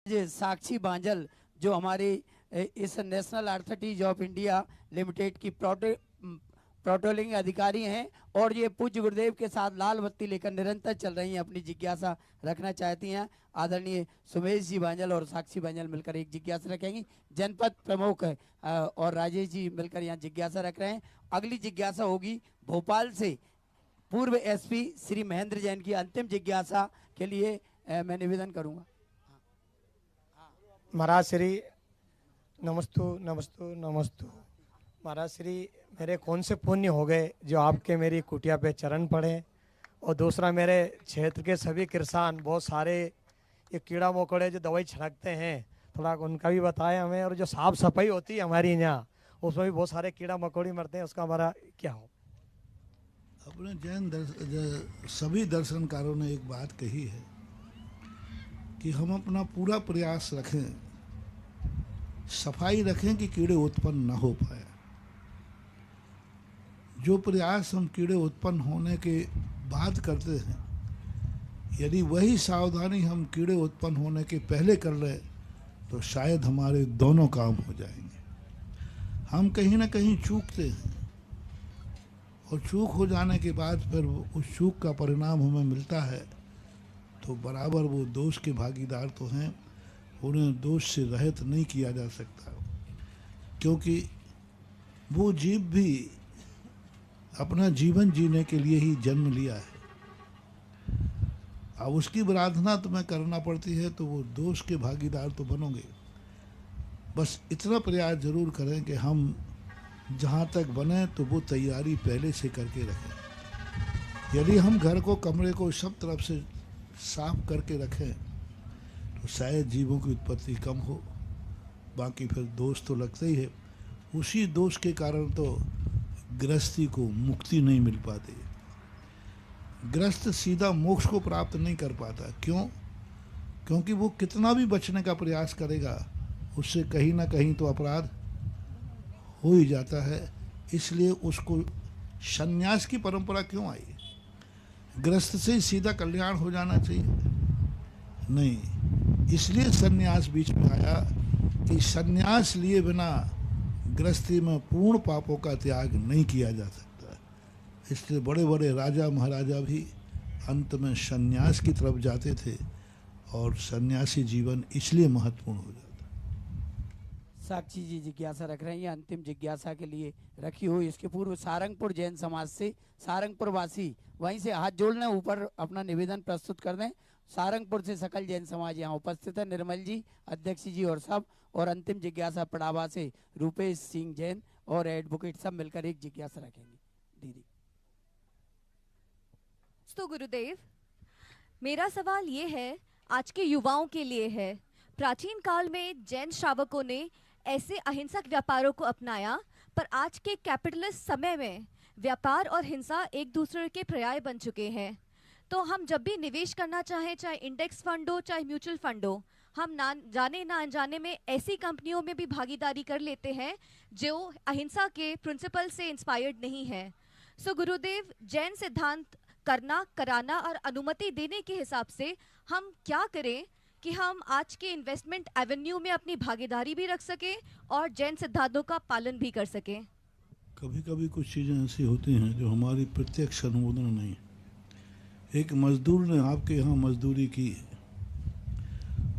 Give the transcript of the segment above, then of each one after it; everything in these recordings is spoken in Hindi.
साक्षी बांजल जो हमारी इस national authorities of India limited की प्रोटोलिंग अधिकारी हैं और ये पूज्य गुरुदेव के साथ लाल बत्ती लेकर निरंतर चल रही हैं, अपनी जिज्ञासा रखना चाहती हैं। आदरणीय सुमेश जी बांजल और साक्षी बांजल मिलकर एक जिज्ञासा रखेंगी। जनपद प्रमुख और राजेश जी मिलकर यहाँ जिज्ञासा रख रहे हैं। अगली जिज्ञासा होगी भोपाल से पूर्व एसपी श्री महेंद्र जैन की। अंतिम जिज्ञासा के लिए मैं निवेदन करूंगा। महाराज श्री नमस्तु नमस्तु नमस्तु। महाराज श्री मेरे कौन से पुण्य हो गए जो आपके मेरी कुटिया पे चरण पड़े, और दूसरा मेरे क्षेत्र के सभी किसान बहुत सारे ये कीड़ा मकोड़े जो दवाई छिड़कते हैं थोड़ा उनका भी बताएं हमें, और जो साफ सफाई होती है हमारी यहाँ उसमें भी बहुत सारे कीड़ा मकोड़े मरते हैं, उसका हमारा क्या हो। अपने सभी दर्शनकारों ने एक बात कही है कि हम अपना पूरा प्रयास रखें, सफाई रखें कि कीड़े उत्पन्न न हो पाए। जो प्रयास हम कीड़े उत्पन्न होने के बाद करते हैं, यदि वही सावधानी हम कीड़े उत्पन्न होने के पहले कर लें तो शायद हमारे दोनों काम हो जाएंगे। हम कहीं ना कहीं चूकते हैं और चूक हो जाने के बाद फिर उस चूक का परिणाम हमें मिलता है तो बराबर वो दोष के भागीदार तो हैं, उन्हें दोष से रहित नहीं किया जा सकता, क्योंकि वो जीव भी अपना जीवन जीने के लिए ही जन्म लिया है। अब उसकी आराधना तुम्हें करना पड़ती है तो वो दोष के भागीदार तो बनोगे। बस इतना प्रयास जरूर करें कि हम जहाँ तक बने तो वो तैयारी पहले से करके रखें। यदि हम घर को, कमरे को सब तरफ से साफ करके रखें तो शायद जीवों की उत्पत्ति कम हो। बाकी फिर दोष तो लगता ही है। उसी दोष के कारण तो गृहस्थी को मुक्ति नहीं मिल पाती। गृहस्थ सीधा मोक्ष को प्राप्त नहीं कर पाता। क्यों? क्योंकि वो कितना भी बचने का प्रयास करेगा उससे कहीं ना कहीं तो अपराध हो ही जाता है। इसलिए उसको संन्यास की परंपरा क्यों आई? गृहस्थ से ही सीधा कल्याण हो जाना चाहिए? नहीं, इसलिए संन्यास बीच में आया कि संन्यास लिए बिना गृहस्थी में पूर्ण पापों का त्याग नहीं किया जा सकता। इसलिए बड़े बड़े राजा महाराजा भी अंत में संन्यास की तरफ जाते थे और सन्यासी जीवन इसलिए महत्वपूर्ण हो जाता। साक्षी जी जिज्ञासा रख रहे हैं, अंतिम जिज्ञासा के लिए रखी हुई। इसके पूर्व सारंगपुर जैन समाज से सारंगपुर वासी वहीं से हाथ जोड़ लें, ऊपर अपना निवेदन प्रस्तुत कर दें। सारंगपुर से सकल जैन समाज यहाँ उपस्थित है, निर्मल जी, अध्यक्ष जी और सब। और अंतिम जिज्ञासा पड़ावा से रूपेश सिंह जैन और एडवोकेट सब मिलकर एक जिज्ञासा रखेंगे। दीदी। तो गुरुदेव, मेरा सवाल ये है, आज के युवाओं के लिए है। प्राचीन काल में जैन श्रावकों ने ऐसे अहिंसक व्यापारों को अपनाया, पर आज के कैपिटलिस्ट समय में व्यापार और हिंसा एक दूसरे के पर्याय बन चुके हैं। तो हम जब भी निवेश करना चाहें, चाहे इंडेक्स फंड हो चाहे म्यूचुअल फंड हो, हम ना अनजाने में ऐसी कंपनियों में भी भागीदारी कर लेते हैं जो अहिंसा के प्रिंसिपल से इंस्पायर्ड नहीं है। सो गुरुदेव, जैन सिद्धांत करना, कराना और अनुमति देने के हिसाब से हम क्या करें कि हम आज के इन्वेस्टमेंट एवेन्यू में अपनी भागीदारी भी रख सकें और जैन सिद्धांतों का पालन भी कर सकें? कभी कभी कुछ चीज़ें ऐसी होती हैं जो हमारी प्रत्यक्ष अनुमोदन नहीं। एक मजदूर ने आपके यहाँ मजदूरी की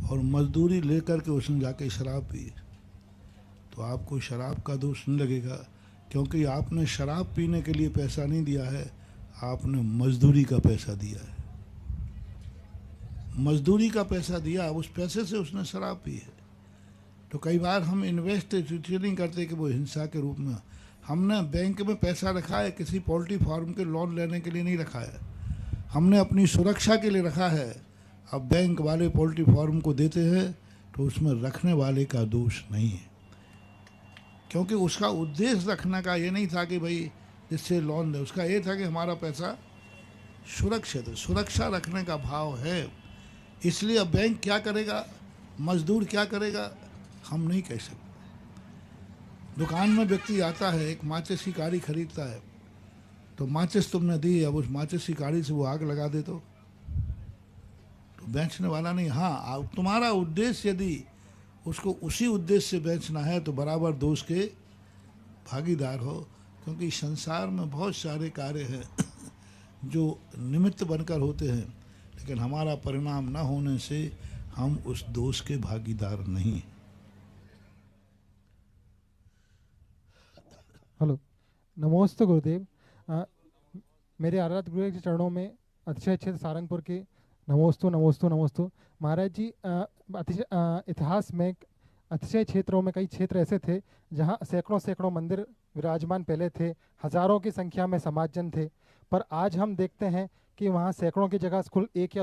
और मजदूरी लेकर के उसने जाके शराब पी, तो आपको शराब का दोष नहीं लगेगा, क्योंकि आपने शराब पीने के लिए पैसा नहीं दिया है, आपने मजदूरी का पैसा दिया है। मजदूरी का पैसा दिया, उस पैसे से उसने शराब पी है। तो कई बार हम इन्वेस्ट इसलिए नहीं करते कि वो हिंसा के रूप में। हमने बैंक में पैसा रखा है, किसी पोल्ट्री फार्म के लोन लेने के लिए नहीं रखा है, हमने अपनी सुरक्षा के लिए रखा है। अब बैंक वाले पोल्ट्री फार्म को देते हैं तो उसमें रखने वाले का दोष नहीं है, क्योंकि उसका उद्देश्य रखने का ये नहीं था कि भाई जिससे लोन दे, उसका ये था कि हमारा पैसा सुरक्षित है, सुरक्षा रखने का भाव है। इसलिए अब बैंक क्या करेगा, मजदूर क्या करेगा, हम नहीं कह सकते। दुकान में व्यक्ति आता है, एक माचिस की काड़ी खरीदता है, तो माचिस तुमने दी, अब उस माचिस की काड़ी से वो आग लगा दे तो बेचने वाला नहीं। हाँ, तुम्हारा उद्देश्य यदि उसको उसी उद्देश्य से बेचना है तो बराबर दोष के भागीदार हो, क्योंकि संसार में बहुत सारे कार्य हैं जो निमित्त बनकर होते हैं, लेकिन हमारा परिणाम न होने से हम उस दोष के भागीदार नहीं। हेलो, नमोस्तु गुरुदेव। मेरे आराध्य गुरुदेव के चरणों में अतिशय क्षेत्र सारंगपुर के नमोस्तु नमोस्तु नमोस्तु। महाराज जी, इतिहास में अतिशय क्षेत्रों में कई क्षेत्र ऐसे थे जहां सैकड़ों सैकड़ों मंदिर विराजमान पहले थे, हजारों की संख्या में समाजजन थे, पर आज हम देखते हैं कि वहां सैकड़ों की जगह कुल एक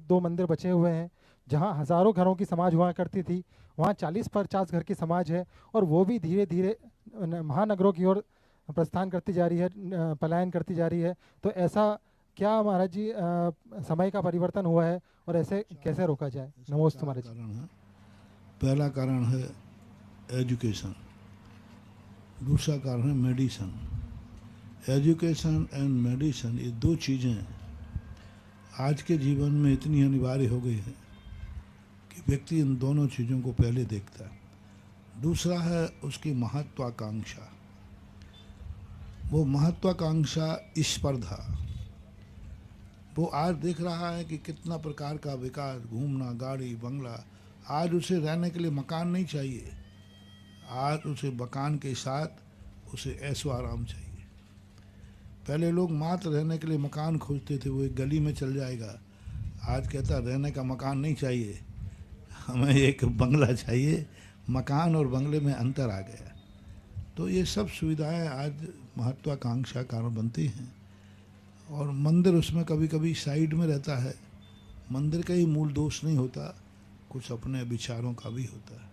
दो मंदिर बचे हुए हैं। जहां हजारों घरों की समाज हुआ करती थी, वहां 40-50 घर की समाज है, और वो भी धीरे धीरे महानगरों की ओर प्रस्थान करती जा रही है, पलायन करती जा रही है। तो ऐसा क्या महाराज जी समय का परिवर्तन हुआ है, और ऐसे कैसे रोका जाए? नमोस्तु महाराज जी। पहला कारण है एजुकेशन, दूसरा कारण है मेडिसन। एजुकेशन एंड मेडिसन, ये दो चीज़ें आज के जीवन में इतनी अनिवार्य हो गई हैं कि व्यक्ति इन दोनों चीज़ों को पहले देखता है। दूसरा है उसकी महत्वाकांक्षा। वो महत्वाकांक्षा स्पर्धा, वो आज देख रहा है कि कितना प्रकार का विकास, घूमना, गाड़ी, बंगला। आज उसे रहने के लिए मकान नहीं चाहिए, आज उसे मकान के साथ उसे ऐशो आराम चाहिए। पहले लोग मात्र रहने के लिए मकान खोजते थे, वो एक गली में चल जाएगा। आज कहता रहने का मकान नहीं चाहिए, हमें एक बंगला चाहिए। मकान और बंगले में अंतर आ गया। तो ये सब सुविधाएं आज महत्वाकांक्षा कारण बनती हैं, और मंदिर उसमें कभी कभी साइड में रहता है। मंदिर का ही मूल दोष नहीं होता, कुछ अपने विचारों का भी होता है।